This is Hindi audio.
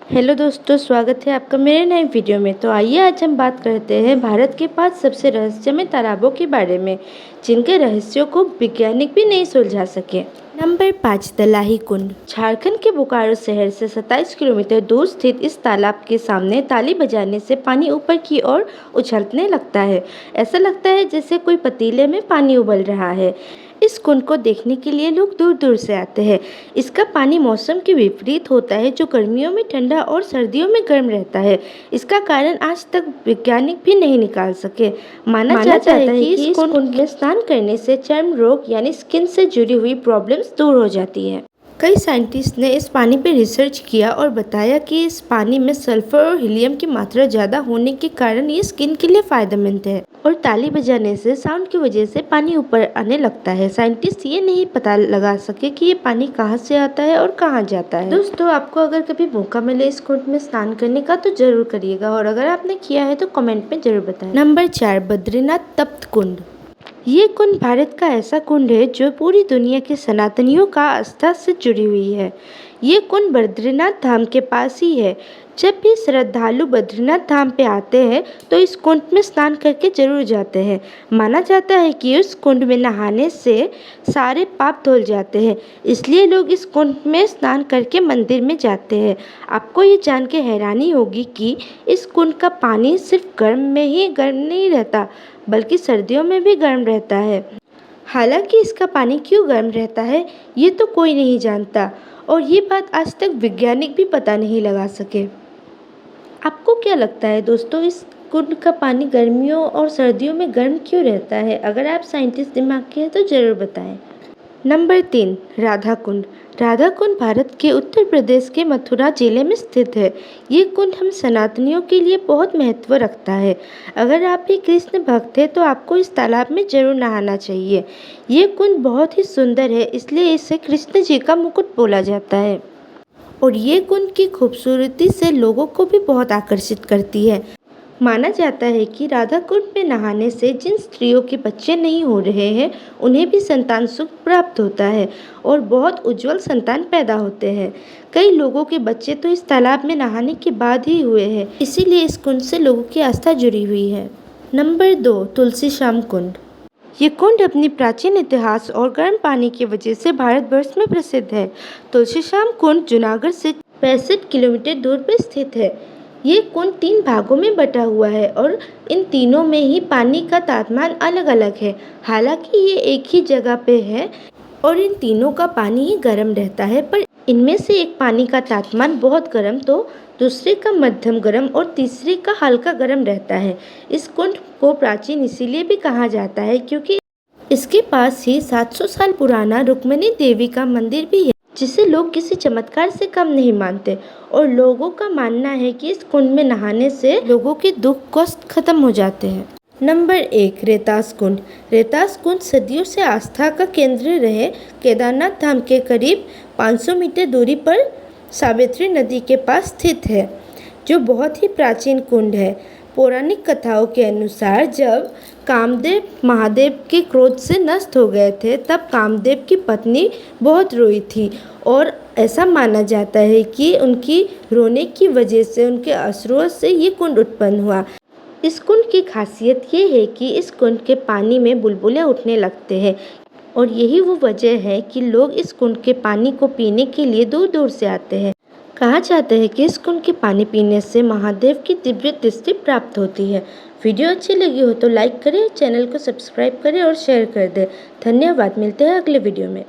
हेलो दोस्तों, स्वागत है आपका मेरे नए वीडियो में। तो आइए आज हम बात करते हैं भारत के 5 सबसे रहस्यमय तालाबों के बारे में, जिनके रहस्यों को वैज्ञानिक भी नहीं सुलझा सके। नंबर 5, दलाही कुंड। झारखंड के बोकारो शहर से 27 किलोमीटर दूर स्थित इस तालाब के सामने ताली बजाने से पानी ऊपर की ओर उछलने लगता है। ऐसा लगता है जैसे कोई पतीले में पानी उबल रहा है। इस कुंड को देखने के लिए लोग दूर दूर से आते हैं। इसका पानी मौसम के विपरीत होता है, जो गर्मियों में ठंडा और सर्दियों में गर्म रहता है। इसका कारण आज तक वैज्ञानिक भी नहीं निकाल सके। माना जाता है कि इस कुंड में स्नान करने से चर्म रोग यानी स्किन से जुड़ी हुई प्रॉब्लम्स दूर हो जाती है। कई साइंटिस्ट ने इस पानी पर रिसर्च किया और बताया कि इस पानी में सल्फर और हीलियम की मात्रा ज़्यादा होने के कारण ये स्किन के लिए फायदेमंद है। और ताली बजाने से साउंड की वजह से पानी ऊपर आने लगता है। साइंटिस्ट ये नहीं पता लगा सके कि ये पानी कहाँ से आता है और कहाँ जाता है। दोस्तों, आपको अगर कभी मौका मिले इस कुंड में स्नान करने का तो जरूर करिएगा, और अगर आपने किया है तो कमेंट में जरूर बताएं। नंबर 4, बद्रीनाथ तप्त कुंड। ये कुंड भारत का ऐसा कुंड है जो पूरी दुनिया के सनातनियों का आस्था से जुड़ी हुई है। ये कुंड बद्रीनाथ धाम के पास ही है। जब भी श्रद्धालु बद्रीनाथ धाम पे आते हैं तो इस कुंड में स्नान करके जरूर जाते हैं। माना जाता है कि उस कुंड में नहाने से सारे पाप धुल जाते हैं, इसलिए लोग इस कुंड में स्नान करके मंदिर में जाते हैं। आपको ये जान के हैरानी होगी कि इस कुंड का पानी सिर्फ गर्म में ही गर्म नहीं रहता, बल्कि सर्दियों में भी गर्म रहता है। हालांकि इसका पानी क्यों गर्म रहता है ये तो कोई नहीं जानता, और ये बात आज तक वैज्ञानिक भी पता नहीं लगा सके। आपको क्या लगता है दोस्तों, इस कुंड का पानी गर्मियों और सर्दियों में गर्म क्यों रहता है? अगर आप साइंटिस्ट दिमाग के हैं तो ज़रूर बताएं। नंबर 3, राधा कुंड। राधा कुंड भारत के उत्तर प्रदेश के मथुरा जिले में स्थित है। ये कुंड हम सनातनियों के लिए बहुत महत्व रखता है। अगर आप भी कृष्ण भक्त हैं तो आपको इस तालाब में जरूर नहाना चाहिए। ये कुंड बहुत ही सुंदर है, इसलिए इसे कृष्ण जी का मुकुट बोला जाता है। और ये कुंड की खूबसूरती से लोगों को भी बहुत आकर्षित करती है। माना जाता है कि राधा कुंड में नहाने से जिन स्त्रियों के बच्चे नहीं हो रहे हैं उन्हें भी संतान सुख प्राप्त होता है और बहुत उज्जवल संतान पैदा होते हैं। कई लोगों के बच्चे तो इस तालाब में नहाने के बाद ही हुए हैं, इसीलिए इस कुंड से लोगों की आस्था जुड़ी हुई है। नंबर 2, तुलसी श्याम कुंड। ये कुंड अपनी प्राचीन इतिहास और गर्म पानी की वजह से भारतवर्ष में प्रसिद्ध है। तुलसी श्याम कुंड जूनागढ़ से 65 किलोमीटर दूर पर स्थित है। ये कुंड 3 भागों में बटा हुआ है और इन तीनों में ही पानी का तापमान अलग अलग है। हालांकि ये एक ही जगह पे है और इन तीनों का पानी ही गर्म रहता है, पर इनमें से एक पानी का तापमान बहुत गर्म, तो दूसरे का मध्यम गर्म और तीसरे का हल्का गर्म रहता है। इस कुंड को प्राचीन इसीलिए भी कहा जाता है क्योंकि इसके पास ही 700 साल पुराना रुक्मिणी देवी का मंदिर भी है, जिसे लोग किसी चमत्कार से कम नहीं मानते। और लोगों का मानना है कि इस कुंड में नहाने से लोगों के दुख कष्ट खत्म हो जाते हैं। नंबर 1, रेतास कुंड। रेतास कुंड सदियों से आस्था का केंद्र रहे केदारनाथ धाम के करीब 500 मीटर दूरी पर सावित्री नदी के पास स्थित है, जो बहुत ही प्राचीन कुंड है। पौराणिक कथाओं के अनुसार जब कामदेव महादेव के क्रोध से नष्ट हो गए थे, तब कामदेव की पत्नी बहुत रोई थी और ऐसा माना जाता है कि उनकी रोने की वजह से, उनके अश्रुओं से ये कुंड उत्पन्न हुआ। इस कुंड की खासियत ये है कि इस कुंड के पानी में बुलबुले उठने लगते हैं, और यही वो वजह है कि लोग इस कुंड के पानी को पीने के लिए दूर दूर से आते हैं। कहा जाता है कि इस कुंड के पानी पीने से महादेव की दिव्य दृष्टि प्राप्त होती है। वीडियो अच्छी लगी हो तो लाइक करें, चैनल को सब्सक्राइब करें और शेयर कर दें। धन्यवाद। मिलते हैं अगले वीडियो में।